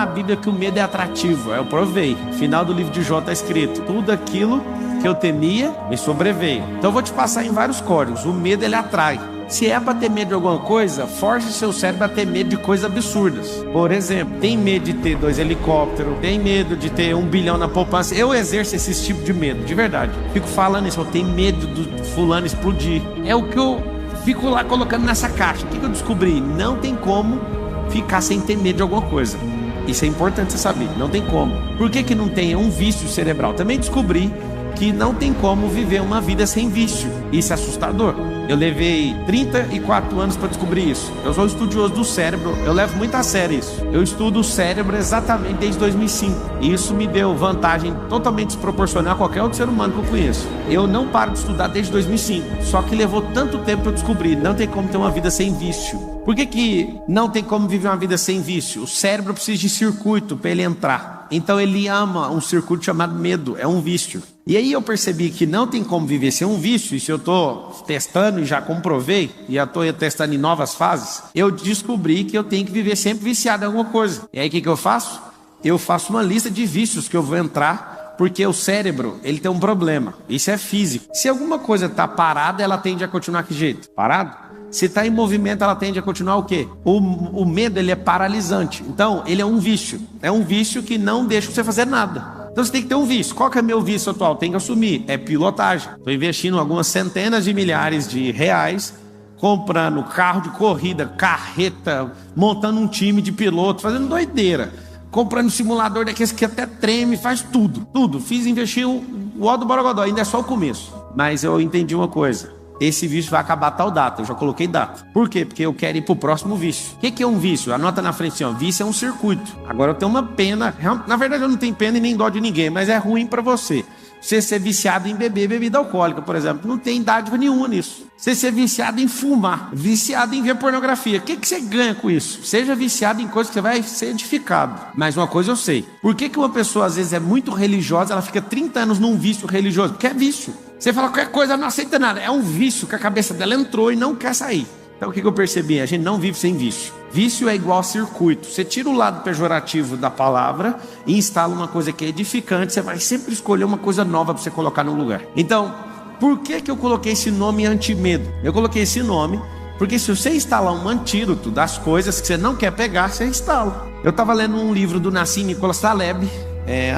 a Bíblia que o medo é atrativo. Eu provei. No final do livro de Jó está escrito: tudo aquilo que eu temia me sobreveio. Então eu vou te passar em vários códigos. O medo, ele atrai. Se é para ter medo de alguma coisa, force seu cérebro a ter medo de coisas absurdas. Por exemplo, tem medo de ter 2 helicópteros, tem medo de ter 1 bilhão na poupança. Eu exerço esse tipo de medo, de verdade. Fico falando isso, eu tenho medo do fulano explodir. É o que eu fico lá colocando nessa caixa. O que eu descobri? Não tem como ficar sem ter medo de alguma coisa. Isso é importante você saber, não tem como. Por que não tem? É um vício cerebral. Também descobri que não tem como viver uma vida sem vício. Isso é assustador. Eu levei 34 anos para descobrir isso. Eu sou estudioso do cérebro, eu levo muito a sério isso. Eu estudo o cérebro exatamente desde 2005. E isso me deu vantagem totalmente desproporcional a qualquer outro ser humano que eu conheço. Eu não paro de estudar desde 2005. Só que levou tanto tempo para eu descobrir. Não tem como ter uma vida sem vício. Por que não tem como viver uma vida sem vício? O cérebro precisa de circuito para ele entrar. Então ele ama um circuito chamado medo, é um vício. E aí eu percebi que não tem como viver sem um vício. E se eu estou testando e já comprovei, e já estou testando em novas fases, eu descobri que eu tenho que viver sempre viciado em alguma coisa. E aí o que eu faço? Eu faço uma lista de vícios que eu vou entrar, porque o cérebro, ele tem um problema. Isso é físico. Se alguma coisa está parada, ela tende a continuar que jeito? Parado? Se está em movimento, ela tende a continuar o quê? O medo, ele é paralisante. Então, ele é um vício. É um vício que não deixa você fazer nada. Então, você tem que ter um vício. Qual que é meu vício atual? Tem que assumir. É pilotagem. Estou investindo algumas centenas de milhares de reais, comprando carro de corrida, carreta, montando um time de piloto, fazendo doideira. Comprando simulador daqueles que até treme, faz tudo. Tudo. Investi o ó do Borogodó. Ainda é só o começo. Mas eu entendi uma coisa. Esse vício vai acabar a tal data, eu já coloquei data. Por quê? Porque eu quero ir pro próximo vício. O que é um vício? Anota na frente assim, ó, vício é um circuito. Agora eu tenho uma pena, na verdade eu não tenho pena e nem dó de ninguém, mas é ruim pra você. Você ser viciado em beber bebida alcoólica, por exemplo, não tem dádiva nenhuma nisso. Você ser viciado em fumar, viciado em ver pornografia, o que você ganha com isso? Seja viciado em coisas que você vai ser edificado. Mas uma coisa eu sei, por que uma pessoa às vezes é muito religiosa, ela fica 30 anos num vício religioso? Porque é vício. Você fala qualquer coisa, ela não aceita nada. É um vício que a cabeça dela entrou e não quer sair. Então o que eu percebi? A gente não vive sem vício. Vício é igual a circuito. Você tira o lado pejorativo da palavra e instala uma coisa que é edificante. Você vai sempre escolher uma coisa nova para você colocar no lugar. Então, por que eu coloquei esse nome anti-medo? Eu coloquei esse nome porque se você instalar um antídoto das coisas que você não quer pegar, você instala. Eu estava lendo um livro do Nassim Nicholas Taleb,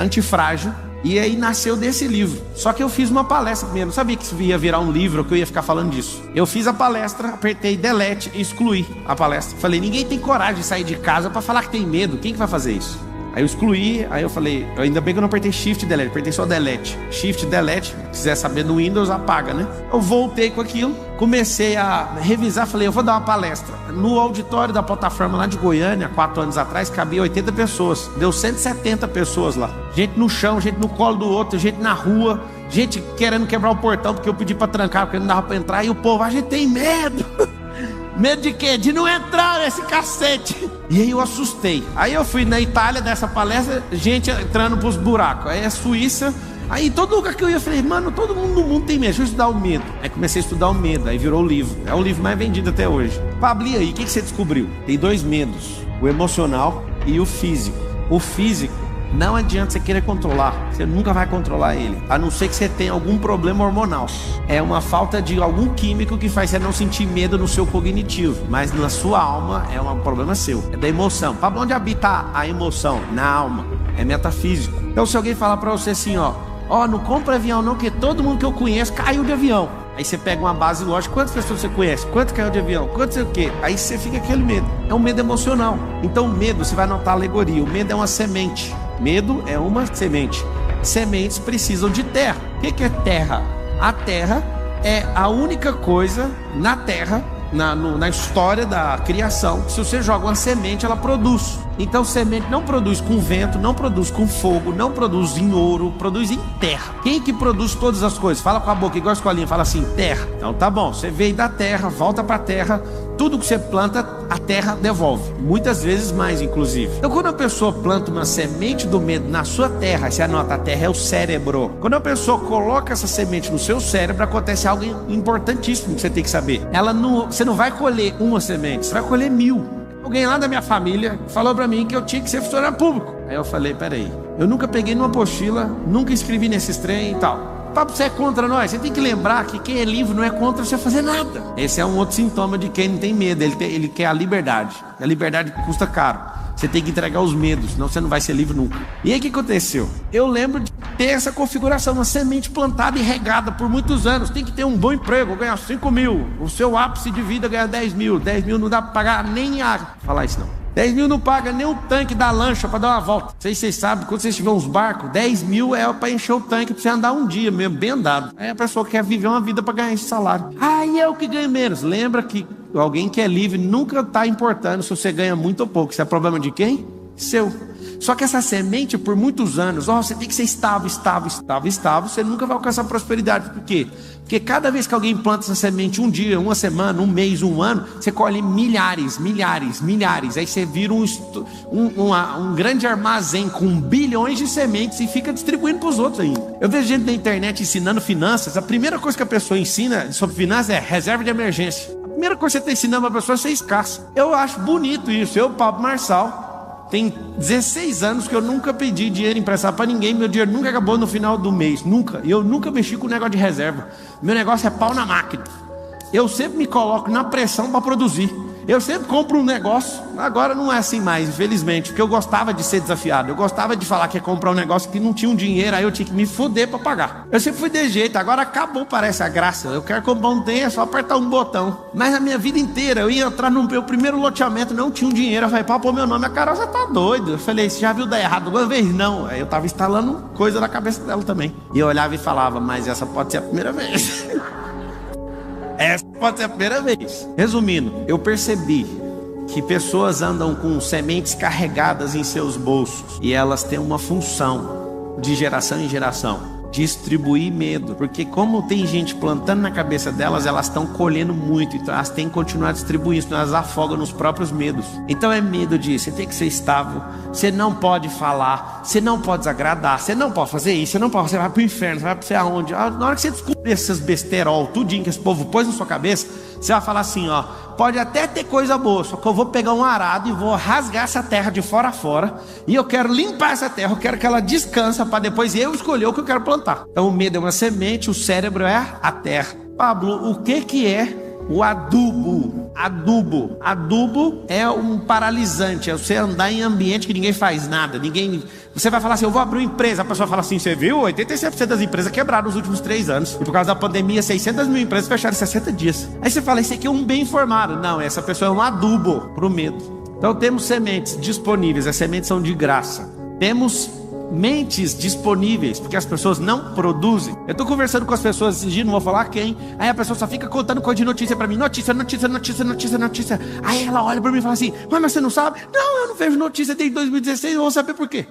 Antifrágil. E aí nasceu desse livro. Só que eu fiz uma palestra primeiro. Não sabia que isso ia virar um livro, que eu ia ficar falando disso. Eu fiz a palestra, apertei delete e excluí a palestra. Falei, ninguém tem coragem de sair de casa para falar que tem medo. Quem que vai fazer isso? Aí eu excluí, aí eu falei, ainda bem que eu não apertei Shift Delete, apertei só Delete. Shift Delete, se quiser saber no Windows, apaga, né? Eu voltei com aquilo, comecei a revisar, falei, eu vou dar uma palestra. No auditório da plataforma lá de Goiânia, 4 anos atrás, cabia 80 pessoas. Deu 170 pessoas lá. Gente no chão, gente no colo do outro, gente na rua, gente querendo quebrar o portão porque eu pedi pra trancar, porque não dava pra entrar. E o povo, a gente tem medo. Medo de quê? De não entrar nesse cacete. E aí eu assustei. Aí eu fui na Itália dessa palestra, gente entrando pros buracos. Aí a Suíça. Aí todo lugar que eu ia, eu falei, mano, todo mundo no mundo tem medo, deixa eu estudar o medo. Aí comecei a estudar o medo, aí virou o livro. É o livro mais vendido até hoje. Pablo, e aí, o que você descobriu? Tem 2 medos, o emocional e o físico. O físico, não adianta você querer controlar, você nunca vai controlar ele, a não ser que você tenha algum problema hormonal. É uma falta de algum químico que faz você não sentir medo no seu cognitivo, mas na sua alma é um problema seu, é da emoção. Pablo, onde habita a emoção? Na alma, é metafísico. Então se alguém falar pra você assim, ó, não compra avião não, que todo mundo que eu conheço caiu de avião. Aí você pega uma base lógica, quantas pessoas você conhece? Quanto caiu de avião? Quanto sei o quê? Aí você fica aquele medo. É um medo emocional. Então o medo, você vai notar a alegoria, o medo é uma semente. Medo é uma semente. Sementes precisam de terra. O que é terra? A terra é a única coisa na terra, na história da criação, que se você joga uma semente, ela produz. Então semente não produz com vento, não produz com fogo, não produz em ouro, produz em terra. Quem que produz todas as coisas? Fala com a boca, igual a escolinha, fala assim, terra. Então tá bom, você veio da terra, volta pra terra, tudo que você planta, a terra devolve. Muitas vezes mais, inclusive. Então quando a pessoa planta uma semente do medo na sua terra, você anota, a terra é o cérebro. Quando a pessoa coloca essa semente no seu cérebro, acontece algo importantíssimo que você tem que saber. Você não vai colher uma semente, você vai colher 1000. O alguém lá da minha família falou pra mim que eu tinha que ser funcionário público. Aí eu falei, peraí, eu nunca peguei numa apostila, nunca escrevi nesses trem e tal. Papo, você é contra nós? Você tem que lembrar que quem é livre não é contra você fazer nada. Esse é um outro sintoma de quem não tem medo. Ele quer a liberdade. A liberdade custa caro. Você tem que entregar os medos, senão você não vai ser livre nunca. E aí o que aconteceu? Eu lembro de ter essa configuração, uma semente plantada e regada por muitos anos. Tem que ter um bom emprego, ganhar 5 mil. O seu ápice de vida ganhar 10 mil. 10 mil não dá pra pagar nem a... Falar isso não. 10 mil não paga nem o tanque da lancha pra dar uma volta. Não sei se vocês sabem, quando vocês tiverem uns barcos, 10 mil é pra encher o tanque pra você andar um dia mesmo, bem andado. Aí a pessoa quer viver uma vida pra ganhar esse salário. Aí eu que ganho menos. Lembra que alguém que é livre nunca tá importando se você ganha muito ou pouco. Isso é problema de quem? Seu. Só que essa semente, por muitos anos, você tem que ser estável, você nunca vai alcançar prosperidade. Por quê? Porque cada vez que alguém planta essa semente, um dia, uma semana, um mês, um ano, você colhe milhares. Aí você vira um grande armazém com bilhões de sementes e fica distribuindo para os outros ainda. Eu vejo gente na internet ensinando finanças. A primeira coisa que a pessoa ensina sobre finanças é reserva de emergência. A primeira coisa que você está ensinando para a pessoa é ser escassa. Eu acho bonito isso. Eu, Pablo Marçal, tem 16 anos que eu nunca pedi dinheiro emprestado para ninguém. Meu dinheiro nunca acabou no final do mês. Nunca. E eu nunca mexi com o negócio de reserva. Meu negócio é pau na máquina. Eu sempre me coloco na pressão para produzir. Eu sempre compro um negócio. Agora não é assim mais, infelizmente. Porque eu gostava de ser desafiado. Eu gostava de falar que ia comprar um negócio que não tinha um dinheiro. Aí eu tinha que me foder para pagar. Eu sempre fui desse jeito. Agora acabou, parece a graça. Eu quero comprar um trem, é só apertar um botão. Mas a minha vida inteira eu ia entrar no meu primeiro loteamento, não tinha um dinheiro. Eu falei, pá, pô, meu nome. A Carol, você tá doido. Eu falei, você já viu dar errado uma vez? Não. Aí eu tava instalando coisa na cabeça dela também. E eu olhava e falava, mas essa pode ser a primeira vez. Essa pode ser a primeira vez. Resumindo, eu percebi que pessoas andam com sementes carregadas em seus bolsos e elas têm uma função de geração em geração. Distribuir medo, porque como tem gente plantando na cabeça delas, elas estão colhendo muito, então elas têm que continuar distribuindo, senão elas afogam nos próprios medos. Então é medo de, você tem que ser estável, você não pode falar, você não pode desagradar, você não pode fazer isso, você não pode, você vai pro inferno, você vai pra sei aonde. Na hora que você descobrir essas besterol, tudinho que esse povo pôs na sua cabeça, você vai falar assim, ó, pode até ter coisa boa, só que eu vou pegar um arado e vou rasgar essa terra de fora a fora, e eu quero limpar essa terra, eu quero que ela descansa para depois eu escolher o que eu quero plantar. Então o medo é uma semente, o cérebro é a terra. Pablo, o que é o adubo? Adubo é um paralisante, é você andar em ambiente que ninguém faz nada, você vai falar assim, eu vou abrir uma empresa, a pessoa fala assim, você viu? 87% das empresas quebraram nos últimos 3 anos, e por causa da pandemia 600 mil empresas fecharam em 60 dias. Aí você fala, esse aqui é um bem informado. Não, essa pessoa é um adubo para o medo. Então temos sementes disponíveis, as sementes são de graça. Temos mentes disponíveis, porque as pessoas não produzem. Eu tô conversando com as pessoas esses dias, não vou falar quem. Aí a pessoa só fica contando coisa de notícia pra mim. Notícia. Aí ela olha pra mim e fala assim, mas você não sabe? Não, eu não vejo notícia desde 2016, eu vou saber por quê.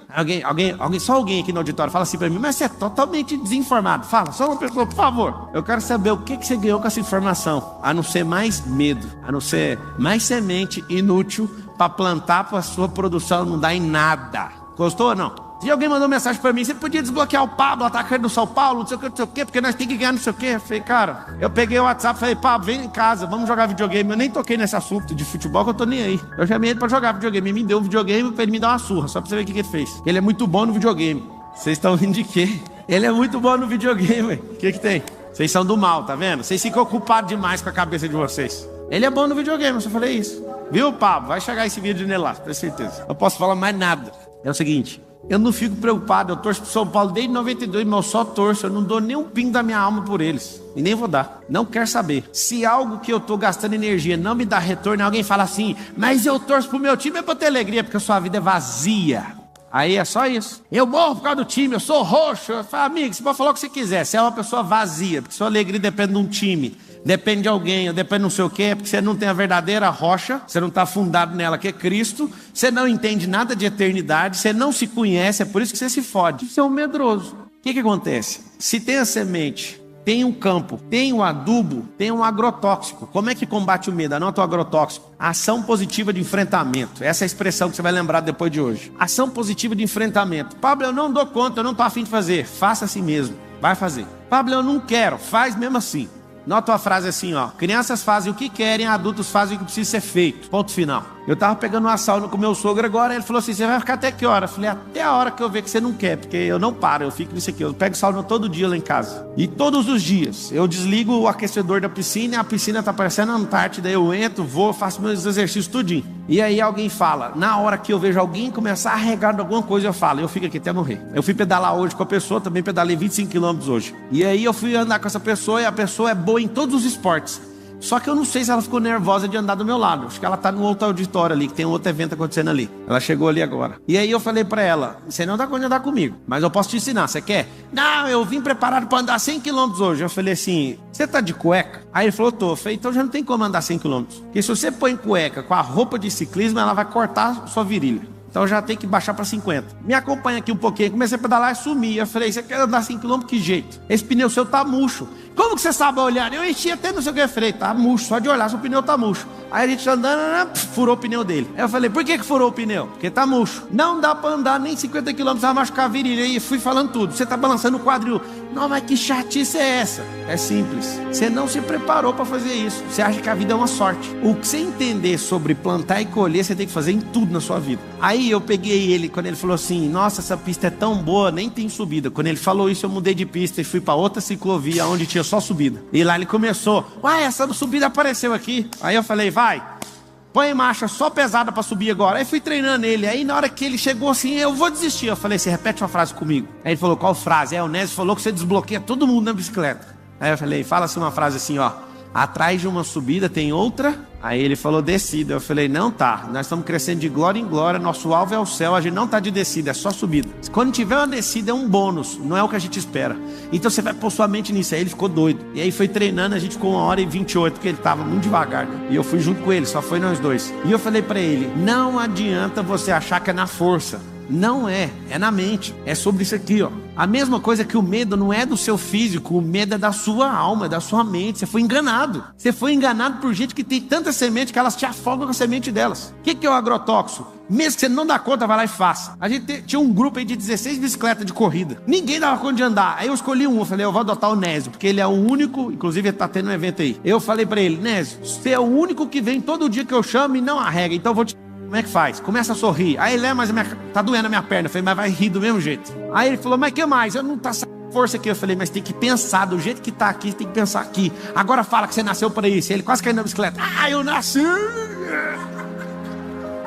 Só alguém aqui no auditório fala assim pra mim, mas você é totalmente desinformado. Fala, só uma pessoa, por favor. Eu quero saber o que você ganhou com essa informação, a não ser mais medo, a não ser mais semente inútil pra plantar pra sua produção não dar em nada. Gostou ou não? Se alguém mandou mensagem pra mim, você podia desbloquear o Pablo, atacante do São Paulo, não sei o que, porque nós temos que ganhar não sei o que. Eu falei, cara, eu peguei o WhatsApp e falei, Pablo, vem em casa, vamos jogar videogame. Eu nem toquei nesse assunto de futebol, que eu tô nem aí. Eu chamei ele pra jogar videogame, ele me deu um videogame pra ele me dar uma surra, só pra você ver o que ele fez. Ele é muito bom no videogame. Vocês estão rindo de quê? Ele é muito bom no videogame, o que tem? Vocês são do mal, tá vendo? Vocês ficam ocupados demais com a cabeça de vocês. Ele é bom no videogame, eu só falei isso. Viu, Pablo? Vai chegar esse vídeo nele lá, com certeza. Não posso falar mais nada. É o seguinte, eu não fico preocupado, eu torço pro São Paulo desde 92, mas eu só torço, eu não dou nem um pingo da minha alma por eles. E nem vou dar, não quero saber. Se algo que eu tô gastando energia não me dá retorno, alguém fala assim, mas eu torço pro meu time é pra ter alegria, porque a sua vida é vazia. Aí é só isso. Eu morro por causa do time, eu sou roxo. Eu falo, amigo, você pode falar o que você quiser, você é uma pessoa vazia, porque sua alegria depende de um time. Depende de alguém, ou depende de não sei o quê, porque você não tem a verdadeira rocha, você não está fundado nela, que é Cristo, você não entende nada de eternidade, você não se conhece, é por isso que você se fode. Você é um medroso. O que acontece? Se tem a semente, tem um campo, tem um adubo, tem um agrotóxico. Como é que combate o medo? Anota o agrotóxico. Ação positiva de enfrentamento. Essa é a expressão que você vai lembrar depois de hoje. Ação positiva de enfrentamento. Pablo, eu não dou conta, eu não estou afim de fazer. Faça assim mesmo, vai fazer. Pablo, eu não quero, faz mesmo assim. Nota a frase assim, ó. Crianças fazem o que querem, adultos fazem o que precisa ser feito. Ponto final. Eu tava pegando uma sauna com meu sogro agora, ele falou assim, você vai ficar até que hora? Eu falei, até a hora que eu ver que você não quer, porque eu não paro, eu fico nisso aqui. Eu pego sauna todo dia lá em casa. E todos os dias, eu desligo o aquecedor da piscina e a piscina tá parecendo Antártida, eu entro, vou, faço meus exercícios tudinho. E aí alguém fala, na hora que eu vejo alguém começar a regar de alguma coisa, eu falo, eu fico aqui até morrer. Eu fui pedalar hoje com a pessoa, também pedalei 25 km hoje. E aí eu fui andar com essa pessoa e a pessoa é boa em todos os esportes. Só que eu não sei se ela ficou nervosa de andar do meu lado. Acho que ela tá no outro auditório ali, que tem um outro evento acontecendo ali. Ela chegou ali agora. E aí eu falei pra ela, você não dá conta de andar comigo, mas eu posso te ensinar, você quer? Não, eu vim preparado pra andar 100 km hoje. Eu falei assim, você tá de cueca? Aí ele falou, tô. Eu falei, então já não tem como andar 100 km. Porque se você põe cueca com a roupa de ciclismo, ela vai cortar sua virilha. Então já tem que baixar para 50. Me acompanha aqui um pouquinho. Comecei a pedalar e sumi. Eu falei, você quer andar 5 km? Que jeito? Esse pneu seu tá murcho. Como que você sabe olhar? Eu enchi até não sei o que. Eu falei, tá murcho, só de olhar seu pneu tá murcho. Aí a gente andando, furou o pneu dele. Aí eu falei, por que furou o pneu? Porque tá murcho. Não dá pra andar nem 50 km, vai machucar a virilha. E fui falando tudo. Você tá balançando o quadril. Não, mas que chatice é essa? É simples. Você não se preparou para fazer isso. Você acha que a vida é uma sorte. O que você entender sobre plantar e colher, você tem que fazer em tudo na sua vida. Aí eu peguei ele, quando ele falou assim, nossa, essa pista é tão boa, nem tem subida. Quando ele falou isso, eu mudei de pista e fui para outra ciclovia, onde tinha só subida. E lá ele começou, uai, essa subida apareceu aqui. Aí eu falei, vai, põe marcha só pesada para subir agora. Aí fui treinando ele. Aí na hora que ele chegou assim, eu vou desistir. Eu falei, você repete uma frase comigo. Aí ele falou, qual frase? O Nésio falou que você desbloqueia todo mundo na bicicleta. Aí eu falei, fala assim uma frase assim, ó. Atrás de uma subida tem outra. Aí ele falou descida. Eu falei, não tá, nós estamos crescendo de glória em glória. Nosso alvo é o céu, a gente não tá de descida, é só subida. Quando tiver uma descida é um bônus, não é o que a gente espera. Então você vai pôr sua mente nisso. Aí ele ficou doido. E aí foi treinando, a gente ficou 1h28, porque ele tava muito devagar, né? E eu fui junto com ele, só foi nós dois. E eu falei pra ele, não adianta você achar que é na força. Não é na mente. É sobre isso aqui, ó. A mesma coisa que o medo não é do seu físico, o medo é da sua alma, é da sua mente. Você foi enganado. Você foi enganado por gente que tem tanta semente que elas te afogam com a semente delas. O que é o agrotóxico? Mesmo que você não dá conta, vai lá e faça. A gente tinha um grupo aí de 16 bicicletas de corrida. Ninguém dava conta de andar. Aí eu escolhi um, eu falei, eu vou adotar o Nésio, porque ele é o único, inclusive ele tá tendo um evento aí. Eu falei pra ele, Nésio, você é o único que vem todo dia que eu chamo e não arrega, então eu vou te... Como é que faz? Começa a sorrir. Aí ele, mas tá doendo a minha perna. Eu falei, mas vai rir do mesmo jeito. Aí ele falou, mas que mais? Eu não tá força aqui. Eu falei, mas tem que pensar do jeito que tá aqui, tem que pensar aqui. Agora fala que você nasceu para isso. Ele quase caiu na bicicleta. Ah, eu nasci!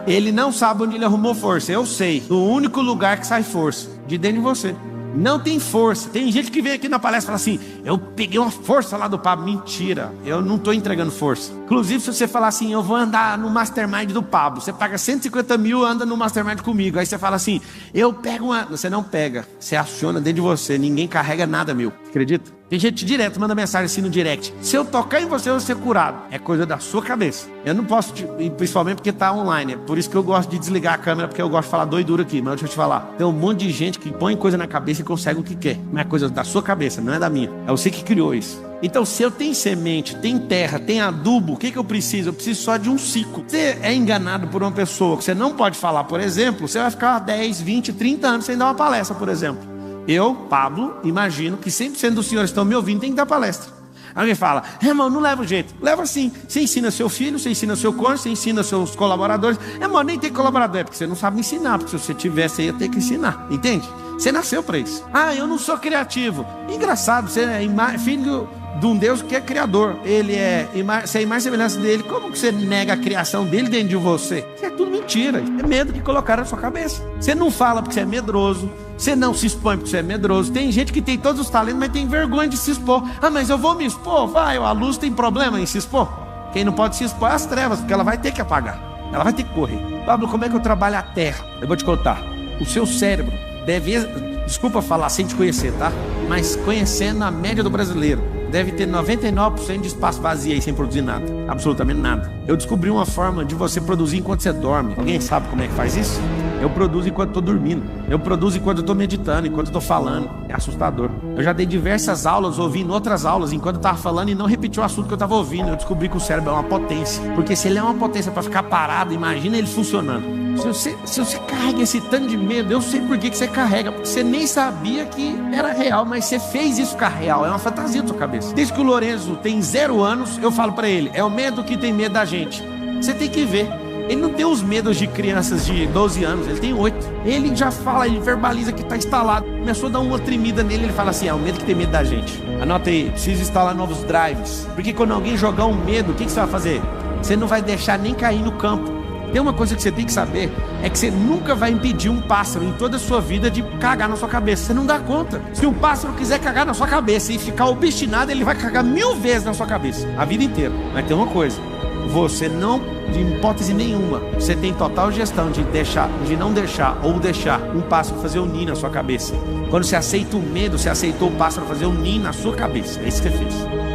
Ele não sabe onde ele arrumou força. Eu sei. Do único lugar que sai força. De dentro de você. Não tem força. Tem gente que vem aqui na palestra e fala assim, eu peguei uma força lá do Pablo. Mentira, eu não estou entregando força. Inclusive se você falar assim, eu vou andar no Mastermind do Pablo, você paga 150 mil, anda no Mastermind comigo. Aí você fala assim, eu pego uma... Você não pega, você aciona dentro de você. Ninguém carrega nada, meu. Acredita? Tem gente direto, manda mensagem assim no direct. Se eu tocar em você, eu vou ser curado. É coisa da sua cabeça. Eu não posso, principalmente porque tá online. É por isso que eu gosto de desligar a câmera, porque eu gosto de falar doidura aqui. Mas deixa eu te falar. Tem um monte de gente que põe coisa na cabeça e consegue o que quer. Não é coisa da sua cabeça, não é da minha. É você que criou isso. Então, se eu tenho semente, tem terra, tem adubo, o que eu preciso? Eu preciso só de um ciclo. Você é enganado por uma pessoa que você não pode falar, por exemplo, você vai ficar 10, 20, 30 anos sem dar uma palestra, por exemplo. Eu, Pablo, imagino que 100% dos senhores que estão me ouvindo tem que dar palestra. Alguém fala, irmão, não leva jeito. Leva sim. Você ensina seu filho, você ensina seu cônjuge, você ensina seus colaboradores. Irmão, nem tem colaborador, é porque você não sabe ensinar. Porque se você tivesse, você ia ter que ensinar. Entende? Você nasceu para isso. Ah, eu não sou criativo. Engraçado, você é filho de um Deus que é criador. Você é imagem e semelhança dele. Como que você nega a criação dele dentro de você? Isso é tudo mentira. É medo que colocaram na sua cabeça. Você não fala porque você é medroso. Você não se expõe porque você é medroso. Tem gente que tem todos os talentos, mas tem vergonha de se expor. Ah, mas eu vou me expor? Vai, a luz tem problema em se expor. Quem não pode se expor é as trevas, porque ela vai ter que apagar. Ela vai ter que correr. Pablo, como é que eu trabalho a terra? Eu vou te contar. O seu cérebro deve... Desculpa falar sem te conhecer, tá? Mas conhecendo a média do brasileiro, deve ter 99% de espaço vazio aí sem produzir nada. Absolutamente nada. Eu descobri uma forma de você produzir enquanto você dorme. Alguém sabe como é que faz isso? Eu produzo enquanto estou dormindo. Eu produzo enquanto estou meditando, enquanto estou falando. É assustador. Eu já dei diversas aulas, ouvindo outras aulas, enquanto eu estava falando e não repeti o assunto que eu estava ouvindo. Eu descobri que o cérebro é uma potência. Porque se ele é uma potência para ficar parado, imagina ele funcionando. Se você carrega esse tanto de medo, eu sei por que você carrega. Porque você nem sabia que era real, mas você fez isso ficar real. É uma fantasia da sua cabeça. Desde que o Lorenzo tem 0 anos, eu falo para ele, é o medo que tem medo da gente. Você tem que ver. Ele não tem os medos de crianças de 12 anos, ele tem 8. Ele já fala, ele verbaliza que está instalado. Começou a dar uma tremida nele, ele fala assim, o medo que tem medo da gente. Anota aí, precisa instalar novos drives. Porque quando alguém jogar um medo, o que você vai fazer? Você não vai deixar nem cair no campo. Tem uma coisa que você tem que saber, é que você nunca vai impedir um pássaro em toda a sua vida de cagar na sua cabeça. Você não dá conta. Se um pássaro quiser cagar na sua cabeça e ficar obstinado, ele vai cagar 1000 vezes na sua cabeça, a vida inteira. Mas tem uma coisa, você não, de hipótese nenhuma, você tem total gestão de não deixar ou deixar um pássaro fazer um ninho na sua cabeça. Quando você aceita o medo, você aceitou o pássaro fazer um ninho na sua cabeça. É isso que você fez.